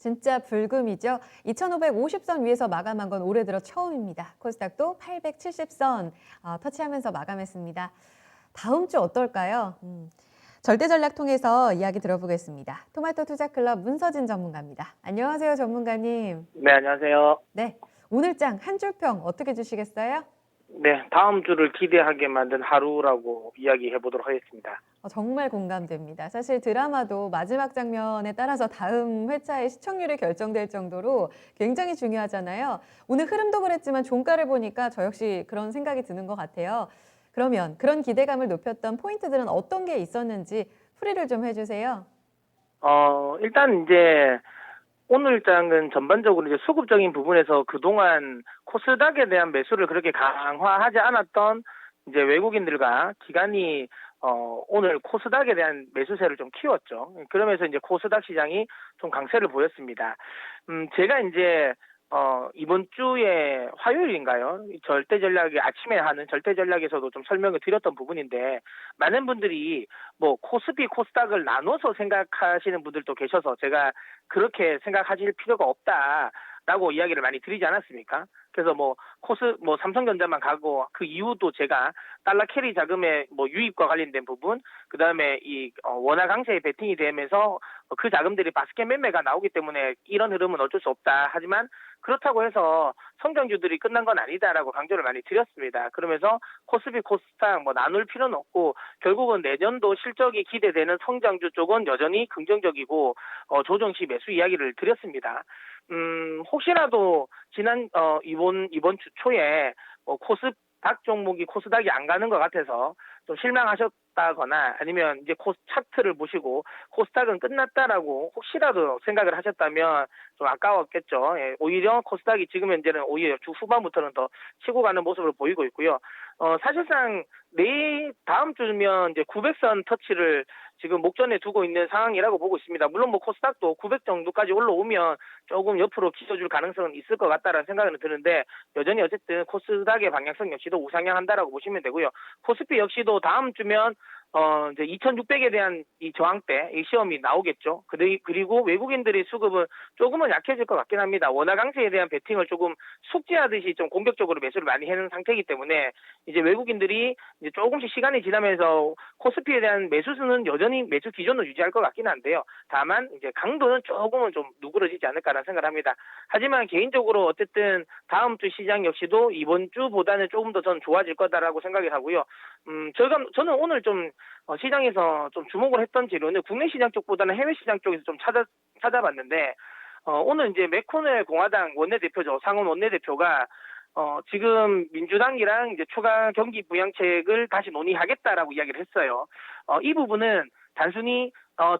진짜 불금이죠. 2,550선 위에서 마감한 건 올해 들어 처음입니다. 코스닥도 870선 터치하면서 마감했습니다. 다음 주 어떨까요? 절대 전략 통해서 이야기 들어보겠습니다. 토마토 투자클럽 문서진 전문가입니다. 안녕하세요, 전문가님. 네, 안녕하세요. 네, 오늘장 한 줄평 어떻게 주시겠어요? 네, 다음 주를 기대하게 만든 하루라고 이야기해 보도록 하겠습니다. 정말 공감됩니다. 사실 드라마도 마지막 장면에 따라서 다음 회차의 시청률이 결정될 정도로 굉장히 중요하잖아요. 오늘 흐름도 그랬지만 종가를 보니까 저 역시 그런 생각이 드는 것 같아요. 그러면 그런 기대감을 높였던 포인트들은 어떤 게 있었는지 풀이를 좀 해주세요. 일단 이제 오늘 장은 전반적으로 이제 수급적인 부분에서 그동안 코스닥에 대한 매수를 그렇게 강화하지 않았던 이제 외국인들과 기관이 오늘 코스닥에 대한 매수세를 좀 키웠죠. 그러면서 이제 코스닥 시장이 좀 강세를 보였습니다. 제가 이제 이번 주에 화요일인가요? 절대 전략의 아침에 하는 절대 전략에서도 좀 설명을 드렸던 부분인데, 많은 분들이 뭐 코스피, 코스닥을 나눠서 생각하시는 분들도 계셔서 제가 그렇게 생각하실 필요가 없다라고 이야기를 많이 드리지 않았습니까? 그래서 뭐 삼성전자만 가고, 그 이유도 제가 달러 캐리 자금의 뭐 유입과 관련된 부분, 그 다음에 이 원화 강세에 베팅이 되면서 그 자금들이 바스켓 매매가 나오기 때문에 이런 흐름은 어쩔 수 없다. 하지만 그렇다고 해서 성장주들이 끝난 건 아니다라고 강조를 많이 드렸습니다. 그러면서 코스피, 코스닥 뭐 나눌 필요는 없고, 결국은 내년도 실적이 기대되는 성장주 쪽은 여전히 긍정적이고 조정 시 매수 이야기를 드렸습니다. 혹시라도 이번 주 초에 코스닥 종목이 코스닥이 안 가는 것 같아서 좀 실망하셨다거나, 아니면 이제 차트를 보시고 코스닥은 끝났다라고 혹시라도 생각을 하셨다면 좀 아까웠겠죠. 예, 오히려 코스닥이 지금 현재는 오히려 주 후반부터는 더 치고 가는 모습을 보이고 있고요. 사실상 다음 주면 이제 900선 터치를 지금 목전에 두고 있는 상황이라고 보고 있습니다. 물론 뭐 코스닥도 900 정도까지 올라오면 조금 옆으로 기저줄 가능성은 있을 것 같다라는 생각은 드는데, 여전히 어쨌든 코스닥의 방향성 역시도 우상향한다라고 보시면 되고요. 코스피 역시도 다음 주면 이제 2,600에 대한 이 저항대, 이 시험이 나오겠죠. 그리고 외국인들의 수급은 조금은 약해질 것 같긴 합니다. 원화 강세에 대한 베팅을 조금 숙지하듯이 좀 공격적으로 매수를 많이 해놓은 상태이기 때문에, 이제 외국인들이 이제 조금씩 시간이 지나면서 코스피에 대한 매수수는 여전히 매수 기존을 유지할 것 같긴 한데요. 다만 이제 강도는 조금은 좀 누그러지지 않을까라는 생각을 합니다. 하지만 개인적으로 어쨌든 다음 주 시장 역시도 이번 주보다는 조금 더 전 좋아질 거다라고 생각을 하고요. 저는 오늘 좀 시장에서 좀 주목을 했던 재료는 국내 시장 쪽보다는 해외 시장 쪽에서 좀 찾아봤는데, 오늘 이제 맥코넬 공화당 원내대표죠. 상원 원내대표가 지금 민주당이랑 이제 추가 경기 부양책을 다시 논의하겠다라고 이야기를 했어요. 이 부분은 단순히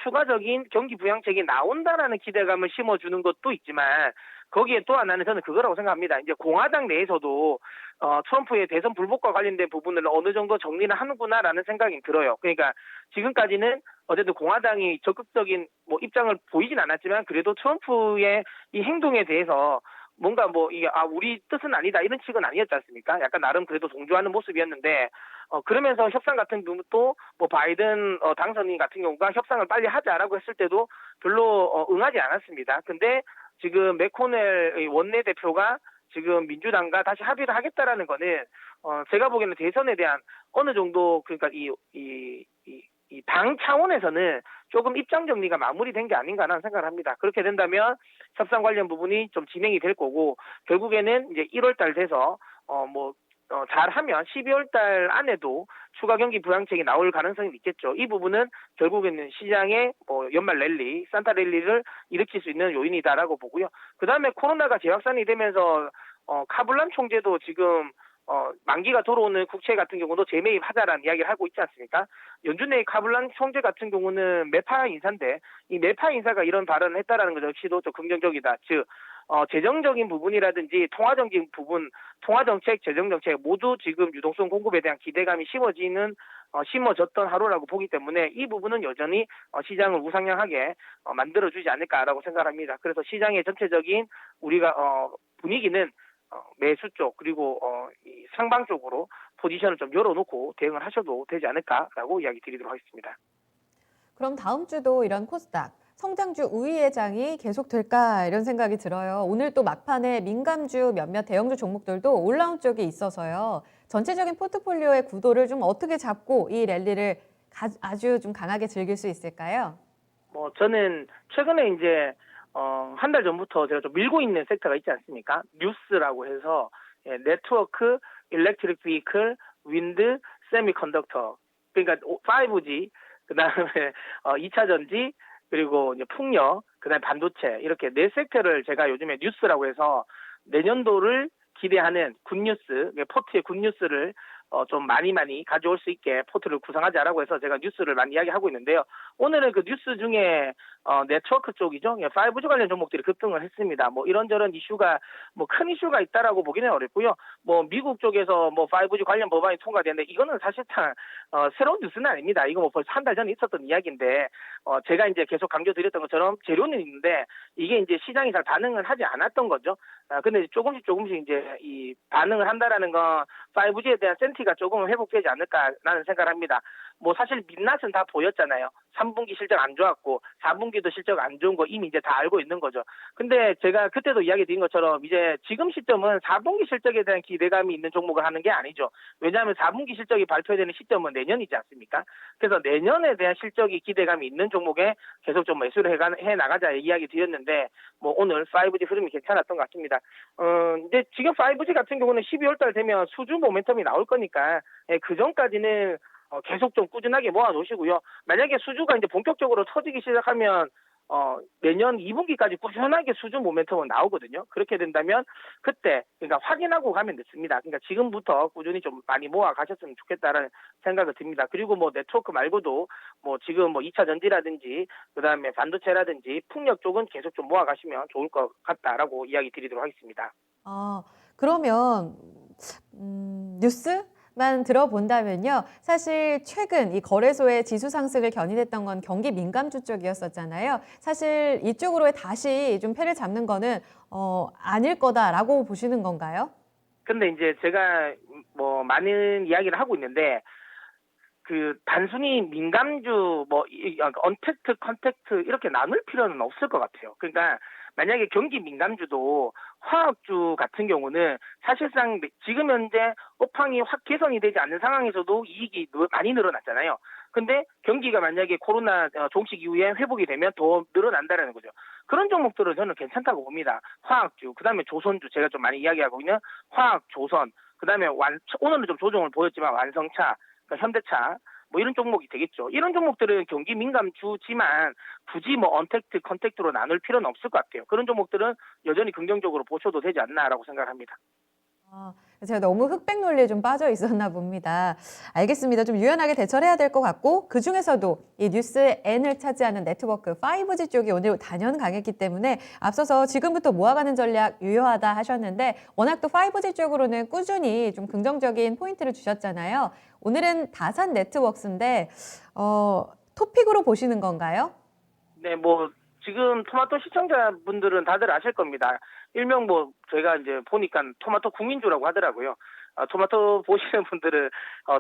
추가적인 경기 부양책이 나온다라는 기대감을 심어주는 것도 있지만, 거기에 또 하나는 저는 그거라고 생각합니다. 이제 공화당 내에서도 트럼프의 대선 불복과 관련된 부분을 어느 정도 정리를 하는구나라는 생각이 들어요. 그러니까 지금까지는 어쨌든 공화당이 적극적인 뭐 입장을 보이진 않았지만, 그래도 트럼프의 이 행동에 대해서 뭔가 뭐 이게 우리 뜻은 아니다 이런 측은 아니었지 않습니까? 약간 나름 그래도 동조하는 모습이었는데, 그러면서 협상 같은 부분도 뭐 바이든 당선인 같은 경우가 협상을 빨리 하자라고 했을 때도 별로 응하지 않았습니다. 근데 지금 맥코넬 원내대표가 지금 민주당과 다시 합의를 하겠다라는 거는 제가 보기에는 대선에 대한 어느 정도, 그러니까 이 당 차원에서는 조금 입장 정리가 마무리된 게 아닌가라는 생각을 합니다. 그렇게 된다면 협상 관련 부분이 좀 진행이 될 거고, 결국에는 이제 1월 달 돼서 잘하면 12월 달 안에도 추가 경기 부양책이 나올 가능성이 있겠죠. 이 부분은 결국에는 시장의 연말 랠리, 산타 랠리를 일으킬 수 있는 요인이다라고 보고요. 그 다음에 코로나가 재확산이 되면서 카블란 총재도 지금 만기가 들어오는 국채 같은 경우도 재매입하자라는 이야기를 하고 있지 않습니까? 연준의 카블란 총재 같은 경우는 매파 인사인데, 이 매파 인사가 이런 발언을 했다라는 것 역시도 좀 긍정적이다. 즉 재정적인 부분이라든지 통화적인 부분, 통화정책, 재정정책 모두 지금 유동성 공급에 대한 기대감이 심어졌던 하루라고 보기 때문에, 이 부분은 여전히 시장을 우상향하게 만들어주지 않을까라고 생각합니다. 그래서 시장의 전체적인 우리가 분위기는 매수 쪽, 그리고 이 상방 쪽으로 포지션을 좀 열어놓고 대응을 하셔도 되지 않을까라고 이야기 드리도록 하겠습니다. 그럼 다음 주도 이런 코스닥 성장주 우위의 장이 계속될까 이런 생각이 들어요. 오늘 또 막판에 민감주 몇몇 대형주 종목들도 올라온 쪽이 있어서요. 전체적인 포트폴리오의 구도를 좀 어떻게 잡고 이 랠리를 아주 좀 강하게 즐길 수 있을까요? 뭐 저는 최근에 이제 한 달 전부터 제가 좀 밀고 있는 섹터가 있지 않습니까? 뉴스라고 해서 네트워크, 일렉트릭 비클, 윈드, 세미컨덕터. 그러니까 5G, 그다음에 2차 전지, 그리고 이제 풍력, 그다음에 반도체 이렇게 네 섹터를 제가 요즘에 뉴스라고 해서 내년도를 기대하는 굿뉴스, 포트의 굿뉴스를 좀 많이 가져올 수 있게 포트를 구성하자라고 해서 제가 뉴스를 많이 이야기하고 있는데요. 오늘은 그 뉴스 중에 네트워크 쪽이죠. 5G 관련 종목들이 급등을 했습니다. 뭐 이런저런 이슈가 뭐 큰 이슈가 있다라고 보기는 어렵고요. 뭐 미국 쪽에서 뭐 5G 관련 법안이 통과됐는데 이거는 사실상 새로운 뉴스는 아닙니다. 이거 뭐 벌써 한 달 전에 있었던 이야기인데 제가 이제 계속 강조드렸던 것처럼 재료는 있는데 이게 이제 시장이 잘 반응을 하지 않았던 거죠. 근데 조금씩 이제 이 반응을 한다라는 건 5G에 대한 센티가 조금 회복되지 않을까라는 생각을 합니다. 뭐 사실 민낯은 다 보였잖아요. 3분기 실적 안 좋았고 4분기도 실적 안 좋은 거 이미 이제 다 알고 있는 거죠. 근데 제가 그때도 이야기 드린 것처럼 이제 지금 시점은 4분기 실적에 대한 기대감이 있는 종목을 하는 게 아니죠. 왜냐하면 4분기 실적이 발표되는 시점은 내년이지 않습니까? 그래서 내년에 대한 실적이 기대감이 있는 종목에 계속 좀 매수를 해 나가자 이야기 드렸는데 뭐 오늘 5G 흐름이 괜찮았던 것 같습니다. 이제 지금 5G 같은 경우는 12월 달 되면 수주 모멘텀이 나올 거니까 그 전까지는 계속 좀 꾸준하게 모아 놓으시고요. 만약에 수주가 이제 본격적으로 터지기 시작하면 내년 2분기까지 꾸준하게 수주 모멘텀은 나오거든요. 그렇게 된다면 그때 그러니까 확인하고 가면 됐습니다. 그러니까 지금부터 꾸준히 좀 많이 모아 가셨으면 좋겠다라는 생각이 듭니다. 그리고 뭐 네트워크 말고도 뭐 지금 뭐 2차 전지라든지 그다음에 반도체라든지 풍력 쪽은 계속 좀 모아 가시면 좋을 것 같다라고 이야기 드리도록 하겠습니다. 그러면 뉴스만 들어본다면요. 사실 최근 이 거래소의 지수 상승을 견인했던 건 경기 민감주 쪽이었었잖아요. 사실 이쪽으로 다시 좀 패를 잡는 거는 아닐 거다라고 보시는 건가요? 근데 이제 제가 뭐 많은 이야기를 하고 있는데 그 단순히 민감주 언택트 컨택트 이렇게 나눌 필요는 없을 것 같아요. 그러니까 만약에 경기 민감주도 화학주 같은 경우는 사실상 지금 현재 업황이 확 개선이 되지 않는 상황에서도 이익이 많이 늘어났잖아요. 근데 경기가 만약에 코로나 종식 이후에 회복이 되면 더 늘어난다는 거죠. 그런 종목들은 저는 괜찮다고 봅니다. 화학주, 그다음에 조선주 제가 좀 많이 이야기하고 있는 화학, 조선, 그다음에 오늘은 좀 조정을 보였지만 완성차, 그러니까 현대차 뭐 이런 종목이 되겠죠. 이런 종목들은 경기 민감주지만 굳이 뭐 언택트, 컨택트로 나눌 필요는 없을 것 같아요. 그런 종목들은 여전히 긍정적으로 보셔도 되지 않나라고 생각합니다. 제가 너무 흑백 논리에 좀 빠져 있었나 봅니다. 알겠습니다. 좀 유연하게 대처를 해야 될 것 같고 그중에서도 이 뉴스의 N을 차지하는 네트워크 5G 쪽이 오늘 단연 강했기 때문에 앞서서 지금부터 모아가는 전략 유효하다 하셨는데 워낙 또 5G 쪽으로는 꾸준히 좀 긍정적인 포인트를 주셨잖아요. 오늘은 다산 네트워크인데 토픽으로 보시는 건가요? 네, 뭐 지금 토마토 시청자분들은 다들 아실 겁니다. 일명 뭐 제가 이제 보니까 토마토 국민주라고 하더라고요. 토마토 보시는 분들은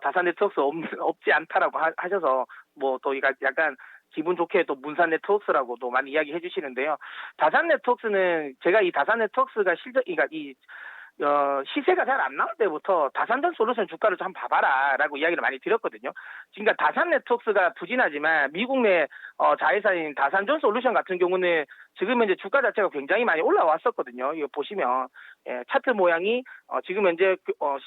다산 네트워크 없지 않다라고 하셔서 뭐 또 약간 기분 좋게 또 문산 네트워크라고도 많이 이야기해 주시는데요. 다산 네트워크는 제가 이 다산 네트워크가 그러니까 이 시세가 잘 안 나올 때부터 다산전 솔루션 주가를 좀 한번 봐봐라라고 이야기를 많이 드렸거든요. 그러니까 다산 네트워크가 부진하지만 미국 내 자회사인 다산전 솔루션 같은 경우는 지금 현재 주가 자체가 굉장히 많이 올라왔었거든요. 이거 보시면 차트 모양이 지금 현재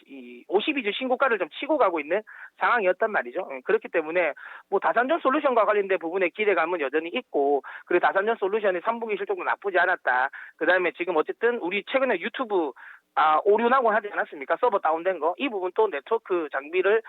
이 52주 신고가를 좀 치고 가고 있는 상황이었단 말이죠. 그렇기 때문에 뭐 다산전 솔루션과 관련된 부분의 기대감은 여전히 있고 그리고 다산전 솔루션의 3분기 실적도 나쁘지 않았다. 그다음에 지금 어쨌든 우리 최근에 유튜브 오류 나고 하지 않았습니까? 서버 다운된 거. 이 부분 또 네트워크 장비를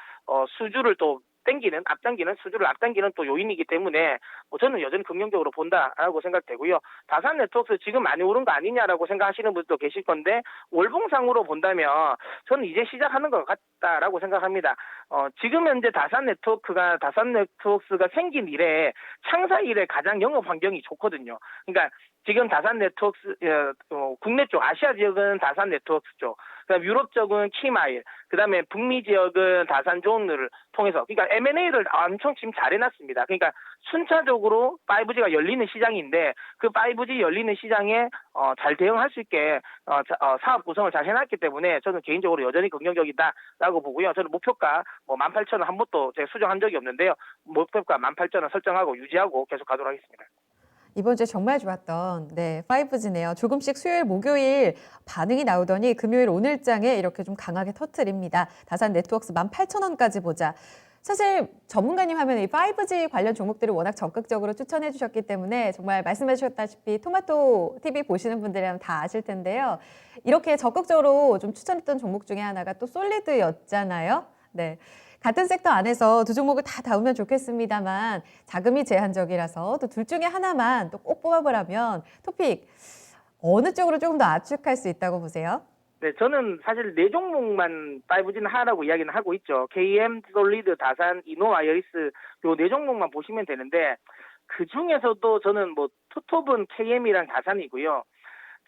수주를 또 수주를 앞당기는 또 요인이기 때문에 뭐 저는 여전히 긍정적으로 본다라고 생각되고요. 다산 네트워크 지금 많이 오른 거 아니냐라고 생각하시는 분도 계실 건데 월봉상으로 본다면 저는 이제 시작하는 것 같다라고 생각합니다. 지금 현재 다산 네트워크가 생긴 이래 창사 이래 가장 영업 환경이 좋거든요. 그러니까 지금 다산 네트워크 국내 쪽 아시아 지역은 다산 네트워크 쪽 그다음 유럽 쪽은 키마일, 그다음에 북미 지역은 다산존을 통해서, 그러니까 M&A를 엄청 지금 잘 해놨습니다. 그러니까 순차적으로 5G가 열리는 시장인데 그 5G 열리는 시장에 잘 대응할 수 있게 사업 구성을 잘 해놨기 때문에 저는 개인적으로 여전히 긍정적이다라고 보고요. 저는 목표가 뭐 18,000원 한 번도 제가 수정한 적이 없는데요. 목표가 18,000원 설정하고 유지하고 계속 가도록 하겠습니다. 이번 주에 정말 좋았던 5G네요. 조금씩 수요일, 목요일 반응이 나오더니 금요일 오늘장에 이렇게 좀 강하게 터트립니다. 다산 네트워크스 18,000원까지 보자. 사실 전문가님 하면 이 5G 관련 종목들을 워낙 적극적으로 추천해 주셨기 때문에 정말 말씀해 주셨다시피 토마토 TV 보시는 분들이라면 다 아실 텐데요. 이렇게 적극적으로 좀 추천했던 종목 중에 하나가 또 솔리드였잖아요. 네. 같은 섹터 안에서 두 종목을 다 다우면 좋겠습니다만 자금이 제한적이라서 또 둘 중에 하나만 또 꼭 뽑아보라면 토픽 어느 쪽으로 조금 더 압축할 수 있다고 보세요? 네, 저는 사실 네 종목만 5G는 하라고 이야기는 하고 있죠. KM, 솔리드, 다산, 이노와이어리스 요 네 종목만 보시면 되는데 그 중에서도 저는 뭐 투톱은 KM이랑 다산이고요.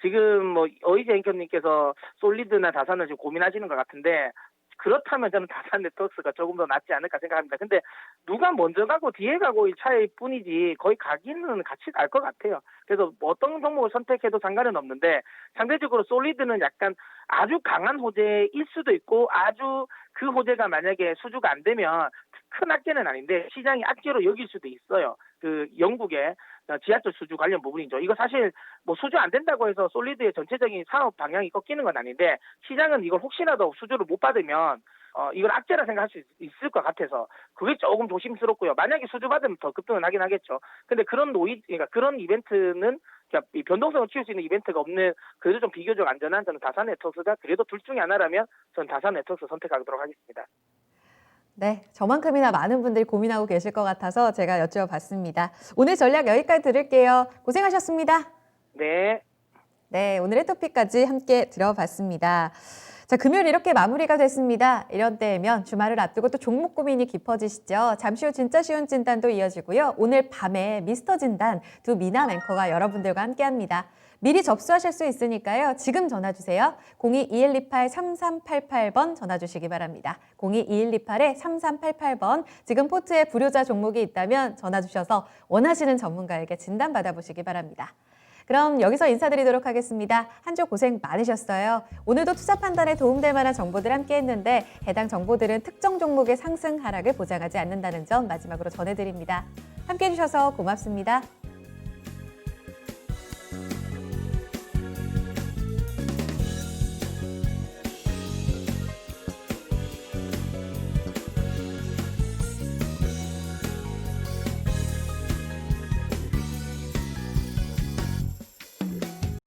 지금 뭐 어이제 앵커님께서 솔리드나 다산을 지금 고민하시는 것 같은데 그렇다면 저는 다산 네트워크스가 조금 더 낫지 않을까 생각합니다. 근데 누가 먼저 가고 뒤에 가고 이 차이일 뿐이지 거의 가기는 같이 갈 것 같아요. 그래서 뭐 어떤 종목을 선택해도 상관은 없는데 상대적으로 솔리드는 약간 아주 강한 호재일 수도 있고 아주 그 호재가 만약에 수주가 안 되면 큰 악재는 아닌데 시장이 악재로 여길 수도 있어요. 그 영국의 지하철 수주 관련 부분이죠. 이거 사실 뭐 수주 안 된다고 해서 솔리드의 전체적인 사업 방향이 꺾이는 건 아닌데 시장은 이걸 혹시라도 수주를 못 받으면 이걸 악재라 생각할 수 있을 것 같아서 그게 조금 조심스럽고요. 만약에 수주 받으면 더 급등은 하긴 하겠죠. 근데 그러니까 그런 이벤트는 그러니까 이 변동성을 키울 수 있는 이벤트가 없는 그래도 좀 비교적 안전한 저는 다산 네트워크스가 그래도 둘 중에 하나라면 저는 다산 네트워크스 선택하도록 하겠습니다. 네, 저만큼이나 많은 분들이 고민하고 계실 것 같아서 제가 여쭤봤습니다. 오늘 전략 여기까지 들을게요. 고생하셨습니다. 네. 네, 오늘의 토픽까지 함께 들어봤습니다. 자, 금요일 이렇게 마무리가 됐습니다. 이런 때면 주말을 앞두고 또 종목 고민이 깊어지시죠. 잠시 후 진짜 쉬운 진단도 이어지고요. 오늘 밤에 미스터 진단 두 미남 앵커가 여러분들과 함께합니다. 미리 접수하실 수 있으니까요. 지금 전화 주세요. 02-2128-3388번 전화 주시기 바랍니다. 02-2128-3388번 지금 포트에 불효자 종목이 있다면 전화 주셔서 원하시는 전문가에게 진단 받아보시기 바랍니다. 그럼 여기서 인사드리도록 하겠습니다. 한 주 고생 많으셨어요. 오늘도 투자 판단에 도움될 만한 정보들 함께 했는데 해당 정보들은 특정 종목의 상승 하락을 보장하지 않는다는 점 마지막으로 전해드립니다. 함께 해주셔서 고맙습니다.